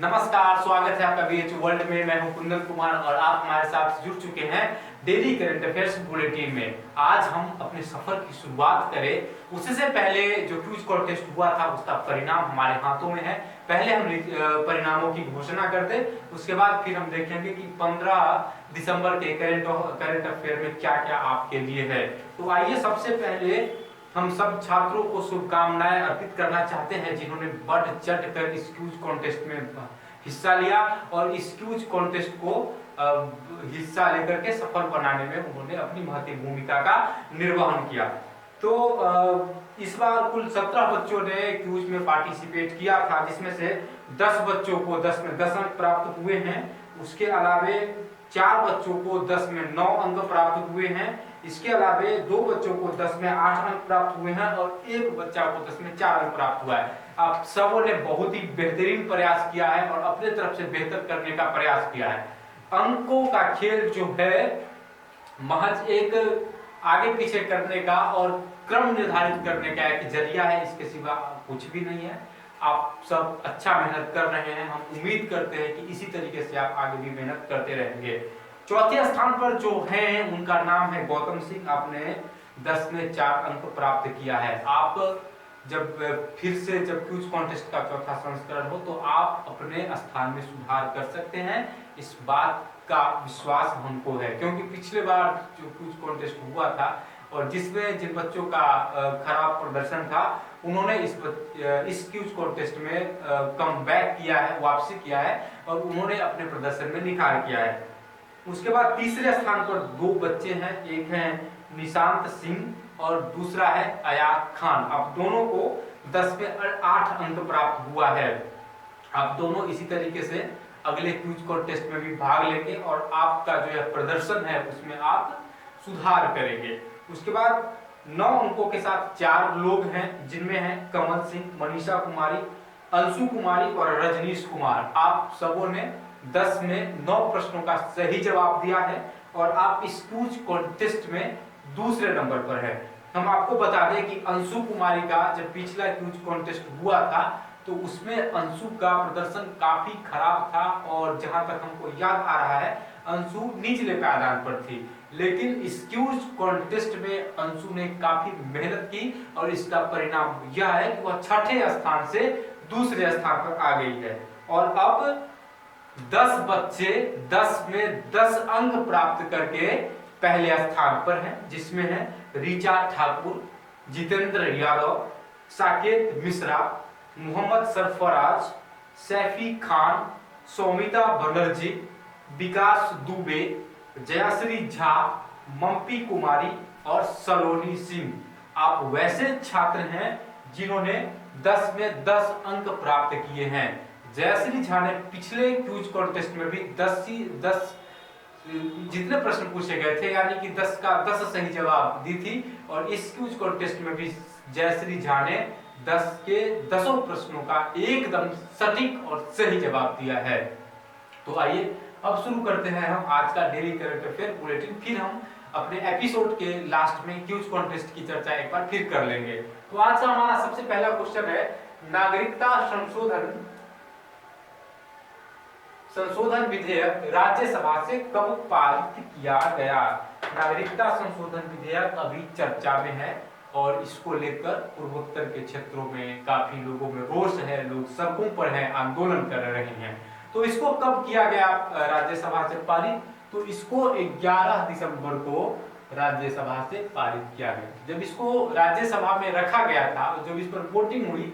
नमस्कार, स्वागत है आपका बीएच वर्ल्ड में। मैं हूं कुंदन कुमार और आप हमारे साथ जुड़ चुके हैं डेली करंट अफेयर्स बुलेटिन में। आज हम अपने सफर की शुरुआत करें उससे पहले जो क्विज कॉन्टेस्ट हुआ था उसका परिणाम हमारे हाथों में है। पहले हम परिणामों की घोषणा कर दें, उसके बाद फिर हम देखेंगे कि 15 दिसंबर के करंट अफेयर में क्या क्या आपके लिए है। तो आइए सबसे पहले हम सब छात्रों को शुभकामनाएं अर्पित करना चाहते हैं जिन्होंने बढ़ चढ़ कर इस क्विज कॉन्टेस्ट में हिस्सा लिया और इस क्विज कॉन्टेस्ट को हिस्सा लेकर के सफल बनाने में उन्होंने अपनी महत्वपूर्ण भूमिका का निर्वहन किया। तो इस बार कुल 17 बच्चों ने क्विज में पार्टिसिपेट किया था, जिसमें से 10 बच्चों को 10 में 10 अंक प्राप्त हुए हैं। उसके अलावे 4 बच्चों को 10 में 9 अंक प्राप्त हुए हैं। इसके अलावे 2 बच्चों को 10 में 8 अंक प्राप्त हुए हैं और एक बच्चा को 10 में 4 अंक प्राप्त हुआ है। आप सबों ने बहुत ही बेहतरीन प्रयास किया है और अपने तरफ से बेहतर करने का प्रयास किया है। अंकों का खेल जो है महज एक आगे पीछे करने का और क्रम निर्धारित करने का एक जरिया है, इसके सिवा कुछ भी नहीं है। आप सब अच्छा मेहनत कर रहे हैं, हम उम्मीद करते हैं कि इसी तरीके से आप आगे भी मेहनत करते रहेंगे। चौथे स्थान पर जो हैं उनका नाम है गौतम सिंह। आपने 10 में 4 अंक प्राप्त किया है। आप जब फिर से जब क्विज कॉन्टेस्ट का चौथा संस्करण हो तो आप अपने स्थान में सुधार कर सकते हैं, इस बात का विश्वास हमको है, क्योंकि पिछले बार जो क्विज कॉन्टेस्ट हुआ था और जिसमें जिन बच्चों का खराब प्रदर्शन था उन्होंने इस क्विज कॉन्टेस्ट में कम बैक किया है, वापसी किया है और उन्होंने अपने प्रदर्शन में निखार किया है। उसके बाद तीसरे स्थान पर 2 बच्चे हैं, एक हैं निशांत सिंह और दूसरा है अयाज खान। आप दोनों को 10 में 8 अंक प्राप्त हुआ है। आप दोनों इसी तरीके से अगले क्विज कॉन्टेस्ट में भी भाग लेंगे और आपका जो है प्रदर्शन है उसमें आप सुधार करेंगे। उसके बाद 9 अंकों के साथ 4 लोग हैं, जिनमें हैं कमल सिंह, मनीषा कुमारी, अंशु कुमारी और रजनीश कुमार। आप सबों ने 10 में 9 प्रश्नों का सही जवाब दिया है और आप इस क्विज कॉन्टेस्ट में दूसरे नंबर पर है। हम आपको बता दें कि अंशु कुमारी का जब पिछला क्विज कॉन्टेस्ट हुआ था तो उसमें अंशु का प्रदर्शन काफी खराब था और जहां तक हमको याद आ रहा है अंशु निचले पायदान पर थी, लेकिन इस क्विज कॉन्टेस्ट में अंशु ने काफी मेहनत की और इसका परिणाम यह है कि वह छठे स्थान से दूसरे स्थान पर आ गई है और अब 10 बच्चे 10 में 10 अंक प्राप्त करके पहले स्थान पर हैं, जिसमें है ऋचा ठाकुर, जितेंद्र यादव, साकेत मिश्रा, मोहम्मद सरफराज, सैफी खान, सौमिता बनर्जी, विकास दुबे, जयाश्री झा, मम्पी कुमारी और सलोनी सिंह। आप वैसे छात्र हैं जिन्होंने 10 में 10 अंक प्राप्त किए हैं। जयश्री झा ने पिछले क्विज कॉन्टेस्ट में भी 10 जितने प्रश्न पूछे गए थे यानी कि 10 का 10 सही जवाब दी थी और इस क्विज कॉन्टेस्ट में भी जयश्री झा ने 10 के 10 प्रश्नों का एकदम सटीक और सही जवाब दिया है। तो आइए अब शुरू करते हैं हम आज का डेली करंट अफेयर बुलेटिन। फिर हम अपने एपिसोड के लास्ट में क्विज कॉन्टेस्ट की चर्चा एक बार फिर कर लेंगे। तो आज का हमारा सबसे पहला क्वेश्चन है, नागरिकता संशोधन विधेयक राज्यसभा से कब पारित किया गया। नागरिकता संशोधन विधेयक अभी चर्चा में है और इसको लेकर पूर्वोत्तर के क्षेत्रों में काफी लोगों में रोष है, लोग सड़कों पर हैं, आंदोलन कर रहे हैं। तो इसको कब किया गया राज्यसभा से पारित, तो इसको 11 दिसंबर को राज्यसभा से पारित किया गया। जब इसको राज्यसभा में रखा गया था, जब इस पर वोटिंग हुई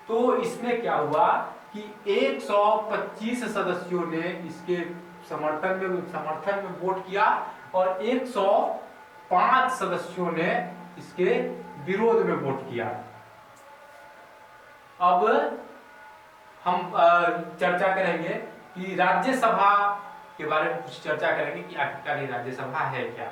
तो इसमें क्या हुआ कि 125 सदस्यों ने इसके समर्थन में वोट किया और 105 सदस्यों ने इसके विरोध में वोट किया। अब हम चर्चा करेंगे कि राज्यसभा के बारे में कुछ चर्चा करेंगे कि आखिरकार ये राज्यसभा है क्या।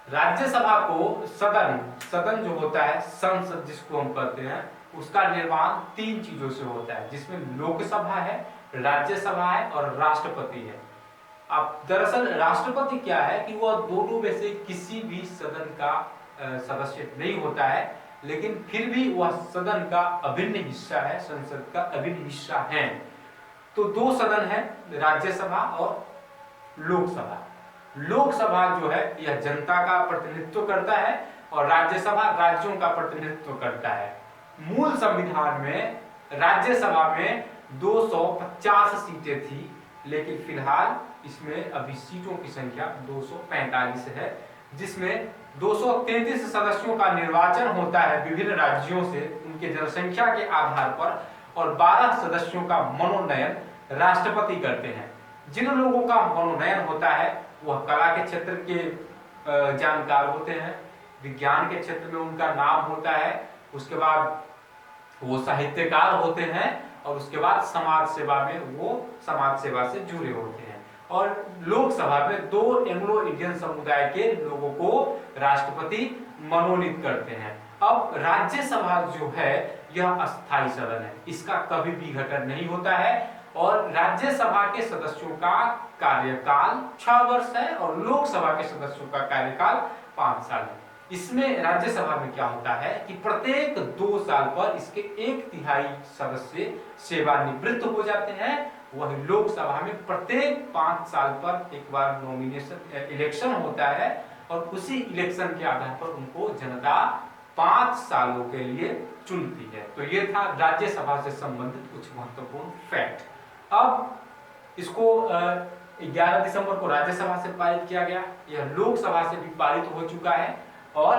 राज्यसभा को सदन जो होता है, संसद जिसको हम कहते हैं, उसका निर्माण 3 चीजों से होता है, जिसमें लोकसभा है, राज्यसभा है और राष्ट्रपति है। अब दरअसल राष्ट्रपति क्या है कि वह दोनों में से किसी भी सदन का सदस्य नहीं होता है, लेकिन फिर भी वह सदन का अभिन्न हिस्सा है, संसद का अभिन्न हिस्सा है। तो दो सदन है, राज्यसभा और लोकसभा। लोकसभा जो है यह जनता का प्रतिनिधित्व करता है और राज्यसभा राज्यों का प्रतिनिधित्व करता है। मूल संविधान में राज्यसभा में 250 सीटें थी, लेकिन फिलहाल इसमें अभी सीटों की संख्या 245 है, जिसमें 233 सदस्यों का निर्वाचन होता है विभिन्न राज्यों से उनके जनसंख्या के आधार पर, और 12 सदस्यों का मनोनयन राष्ट्रपति करते हैं। जिन लोगों का मनोनयन होता है वह कला के क्षेत्र के जानकार होते हैं, विज्ञान के क्षेत्र में उनका नाम होता है, उसके बाद वो साहित्यकार होते हैं, और उसके बाद समाज सेवा में वो समाज सेवा से जुड़े होते हैं। और लोकसभा में 2 एंग्लो इंडियन समुदाय के लोगों को राष्ट्रपति मनोनीत करते हैं। अब राज्यसभा जो है यह अस्थायी सदन है, इसका कभी भी गठन नहीं होता है, और राज्यसभा के सदस्यों का कार्यकाल 6 वर्ष है और लोकसभा के सदस्यों का कार्यकाल 5 साल है। इसमें राज्यसभा में क्या होता है कि प्रत्येक 2 साल पर इसके 1/3 सदस्य सेवानिवृत्त हो जाते हैं। वही लोकसभा में प्रत्येक 5 साल पर एक बार नॉमिनेशन इलेक्शन होता है, और उसी इलेक्शन के आधार पर उनको जनता 5 सालों के लिए चुनती है। तो ये था राज्यसभा से संबंधित कुछ महत्वपूर्ण फैक्ट। अब इसको 11 दिसंबर को राज्यसभा से पारित किया गया, यह लोकसभा से भी पारित हो चुका है और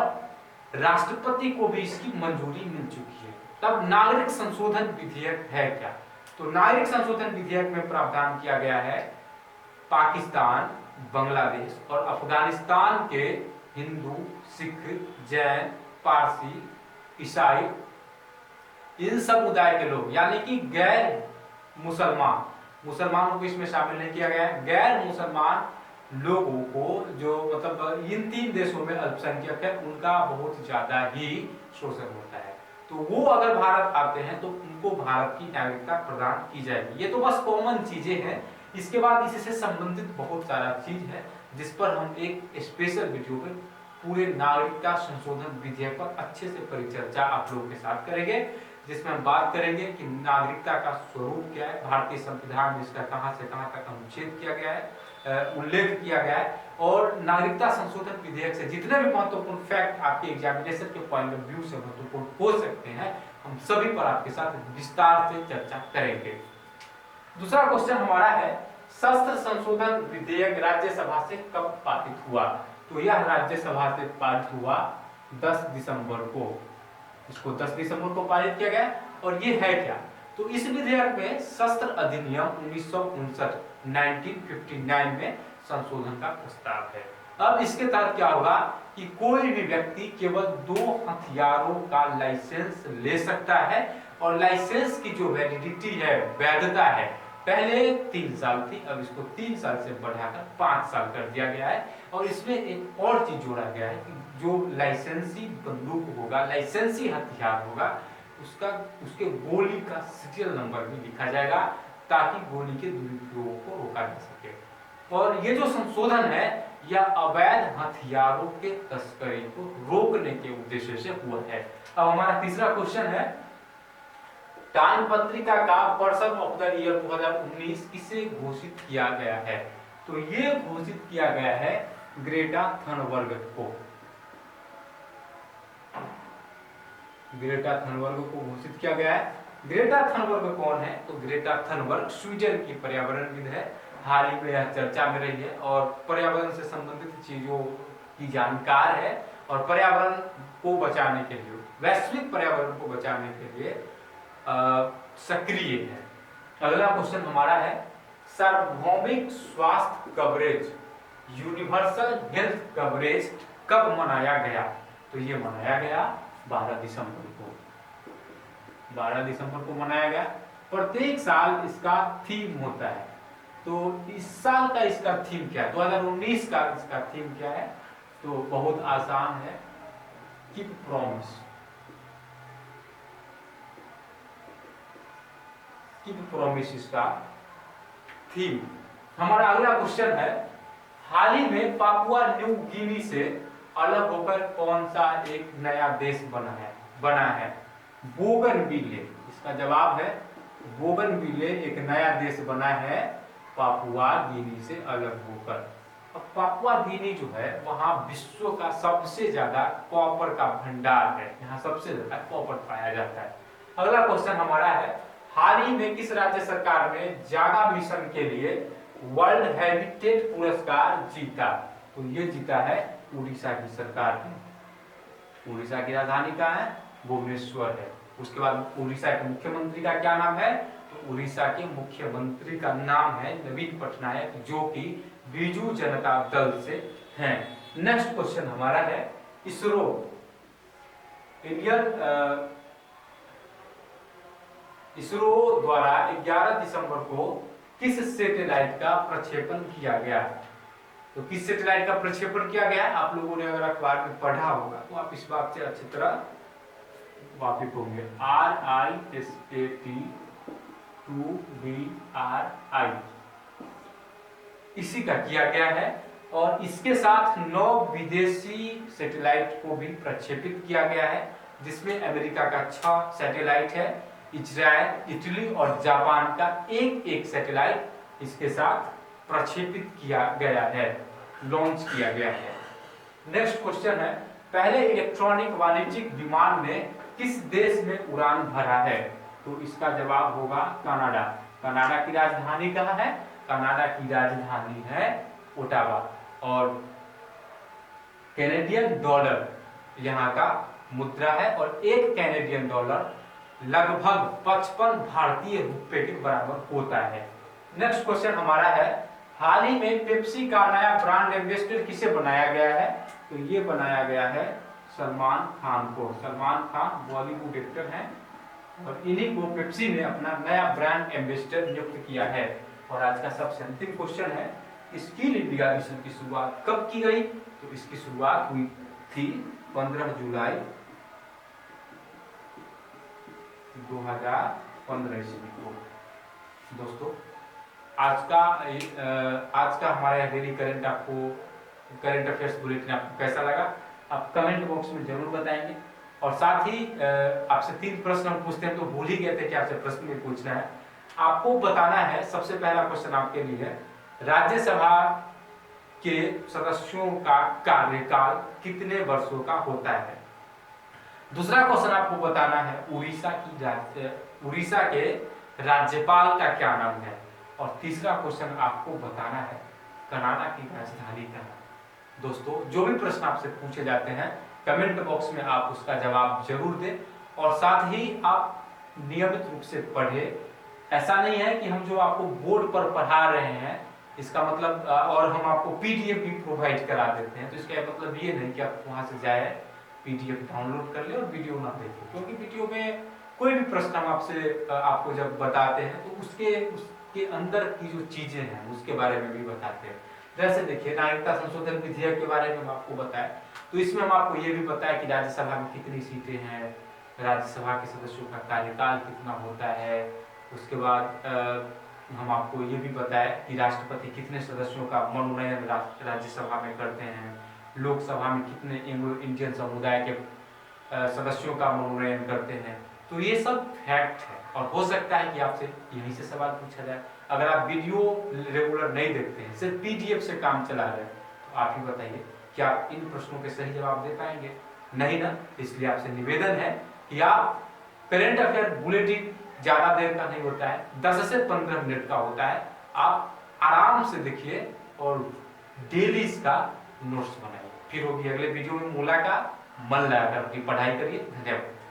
राष्ट्रपति को भी इसकी मंजूरी मिल चुकी है। तब नागरिक संशोधन विधेयक है क्या? तो नागरिक संशोधन विधेयक में प्रावधान किया गया है पाकिस्तान, बांग्लादेश और अफगानिस्तान के हिंदू, सिख, जैन, पारसी, ईसाई इन समुदाय के लोग, यानी कि गैर मुसलमानों को इसमें शामिल नहीं किया गया है, गैर मुसलमान लोगों को जो मतलब इन 3 देशों में अल्पसंख्यक है उनका बहुत ज्यादा ही शोषण होता है। तो वो अगर भारत आते हैं तो उनको भारत की नागरिकता प्रदान की जाएगी। ये तो बस कॉमन चीजें हैं। इसके बाद इससे संबंधित बहुत सारा चीज है जिस पर हम एक स्पेशल वीडियो में पूरे नागरिकता संशोधन विधेयक पर अच्छे से परिचर्चा आप लोगों के साथ करेंगे, जिसमें हम बात करेंगे कि नागरिकता का स्वरूप क्या है, भारतीय संविधान में इसका कहां से कहां तक अनुच्छेद किया गया है, उल्लेख किया गया है, और नागरिकता संशोधन विधेयक से जितने भी महत्वपूर्ण फैक्ट आपके एग्जामिनेशन के पॉइंट ऑफ व्यू से महत्वपूर्ण हो सकते हैं, हम सभी पर आपके साथ विस्तार से चर्चा करेंगे। दूसरा क्वेश्चन हमारा है, शस्त्र संशोधन विधेयक राज्यसभा से कब पारित हुआ? तो यह राज्यसभा से पारित हुआ 10 दिसंबर को। इसको 10 दिसंबर को पारित किया गया। और ये है क्या? तो इस विधेयक में शस्त्र अधिनियम 1959 में संशोधन का प्रस्ताव है। अब इसके तहत क्या होगा कि कोई भी व्यक्ति केवल 2 हथियारों का लाइसेंस ले सकता है, और लाइसेंस की जो वैलिडिटी है, वैधता है, पहले 3 साल थी, अब इसको 3 साल से बढ़ाकर 5 साल कर दिया गया है। और इसमें एक और चीज जोड़ा गया है कि जो लाइसेंसी बंदूक होगा, लाइसेंसी हथियार होगा, उसके गोली का सीरियल नंबर भी लिखा जाएगा ताकि गोली के दुरुपयोग को रोका जा सके। और ये जो संशोधन है यह अवैध हथियारों के तस्करी को रोकने के उद्देश्य से हुआ है। अब हमारा तीसरा क्वेश्चन है, टाइम पत्रिका का पर्सन ऑफ द ईयर 2019 किसे घोषित किया गया है? तो ये घोषित किया गया है ग्रेटा थनबर्ग को। ग्रेटा थनबर्ग को घोषित किया गया है। ग्रेटा थनबर्ग कौन है? तो ग्रेटा थनबर्ग स्वीडन की पर्यावरणविद है। हाल ही में यह चर्चा में रही है और पर्यावरण से संबंधित चीजों की जानकार है, और पर्यावरण को बचाने के लिए, वैश्विक पर्यावरण को बचाने के लिए सक्रिय है। अगला क्वेश्चन हमारा है, सार्वभौमिक स्वास्थ्य कवरेज, यूनिवर्सल हेल्थ कवरेज कब मनाया गया? तो ये मनाया गया 12 दिसंबर को। 12 दिसंबर को मनाया गया। प्रत्येक साल इसका थीम होता है। तो इस साल का इसका थीम क्या है? 2019 का इसका थीम क्या है? तो बहुत आसान है, कीप प्रॉमिस। कीप प्रॉमिस इसका थीम। हमारा अगला क्वेश्चन है, हाल ही में पापुआ न्यू गिनी से अलग होकर कौन सा एक नया देश बना है? बोगनविले। इसका जवाब है बोगनविले एक नया देश बना है पापुआ गिनी से अलग होकर। अब पापुआ गिनी जो है वहां विश्व का सबसे ज्यादा कॉपर का भंडार है, यहाँ सबसे ज्यादा कॉपर पाया जाता है। अगला क्वेश्चन हमारा है, हाल ही में किस राज्य सरकार ने जागा मिशन के लिए वर्ल्ड हैबिटेट पुरस्कार जीता? तो ये जीता है उड़ीसा की सरकार ने। उड़ीसा की राजधानी कहाँ है? भुवनेश्वर है। उसके बाद उड़ीसा के मुख्यमंत्री का क्या नाम है? तो उड़ीसा के मुख्यमंत्री का नाम है नवीन पटनायक, जो कि बीजू जनता दल से हैं। नेक्स्ट क्वेश्चन हमारा है, इसरो द्वारा 11 दिसंबर को किस सैटेलाइट का प्रक्षेपण किया गया? तो किस सैटेलाइट का प्रक्षेपण किया गया? आप लोगों ने अगर अखबार में पढ़ा होगा तो आप इस बात से अच्छी तरह वाकिफ होंगे। RISAT 2BRI इसी का किया गया है, और इसके साथ 9 विदेशी सैटेलाइट को भी प्रक्षेपित किया गया है, जिसमें अमेरिका का 6 सैटेलाइट है, इजराइल, इटली और जापान का एक सैटेलाइट इसके साथ प्रक्षेपित किया गया है, लॉन्च किया गया है। नेक्स्ट क्वेश्चन है, पहले इलेक्ट्रॉनिक वाणिज्यिक विमान ने किस देश में उड़ान भरा है? तो इसका जवाब होगा कनाडा। कनाडा की राजधानी कहाँ है? कनाडा की राजधानी है ओटावा। और कैनेडियन डॉलर यहाँ का मुद्रा है, और एक कैनेडियन डॉलर लगभग 55 भारतीय रुपए के बराबर होता है। नेक्स्ट क्वेश्चन हमारा है, हाल ही में पेप्सी का नया ब्रांड एम्बेसडर किसे बनाया गया है? तो ये बनाया गया है सलमान खान को। सलमान खान बॉलीवुड एक्टर हैं, और इन्हीं को पेप्सी ने अपना नया ब्रांड एम्बेसडर नियुक्त किया है। और आज का सबसे अंतिम क्वेश्चन है, स्किल इंडिया मिशन की शुरुआत कब की गई? तो इसकी शुरुआत हुई थी 15 जुलाई 2015 ईस्वी को। दोस्तों आज का हमारा डेली करंट अफेयर्स बुलेटिन आपको कैसा लगा? आप कमेंट बॉक्स में जरूर बताएंगे। और साथ ही आपसे 3 प्रश्न हम पूछते हैं, तो भूल ही गए थे कि आपसे प्रश्न में पूछना है। आपको बताना है, सबसे पहला क्वेश्चन आपके लिए है, राज्यसभा के सदस्यों का कार्यकाल कितने वर्षों का होता है? दूसरा क्वेश्चन आपको बताना है, उड़ीसा के राज्यपाल का क्या नाम है? और तीसरा क्वेश्चन आपको बताना है, कनाडा की राजधानी क्या है? दोस्तों जो भी प्रश्न आपसे पूछे जाते हैं कमेंट बॉक्स में आप उसका जवाब जरूर दें, और साथ ही आप नियमित रूप से पढ़ें। ऐसा नहीं है कि हम जो आपको बोर्ड पर पढ़ा रहे हैं इसका मतलब और हम आपको पीडीएफ भी प्रोवाइड करा देते हैं, तो इसका मतलब ये नहीं कि आप वहां से जाए पीडीएफ डाउनलोड कर ले और वीडियो ना देखें, क्योंकि वीडियो में कोई भी प्रश्न हम आपको जब बताते हैं तो उसके अंदर की जो चीजें हैं उसके बारे में भी बताते हैं। जैसे देखिए, नागरिकता संशोधन विधेयक के बारे में हम आपको बताएं, तो इसमें हम आपको ये भी बताया कि राज्यसभा में कितनी सीटें हैं, राज्यसभा के सदस्यों का कार्यकाल कितना होता है। उसके बाद हम आपको ये भी बताया कि राष्ट्रपति कितने सदस्यों का मनोनयन राज्यसभा में करते हैं, लोकसभा में कितने एंग्लो इंडियन समुदाय के सदस्यों का मनोनयन करते हैं। तो ये सब फैक्ट है, और हो सकता है कि आपसे यहीं से सवाल पूछा जाए। अगर आप वीडियो रेगुलर नहीं देखते हैं, सिर्फ पीडीएफ से काम चला रहे हैं, तो आप ही बताइए कि आप इन प्रश्नों के सही जवाब दे पाएंगे? नहीं ना। इसलिए आपसे निवेदन है कि आप करंट अफेयर बुलेटिन ज्यादा देर का नहीं होता है, 10 से 15 मिनट का होता है। आप आराम से देखिए और डेली इसका नोट्स बनाइए। फिर होगी अगले वीडियो में मुलाकात। मन लगाकर अपनी पढ़ाई करिए। धन्यवाद।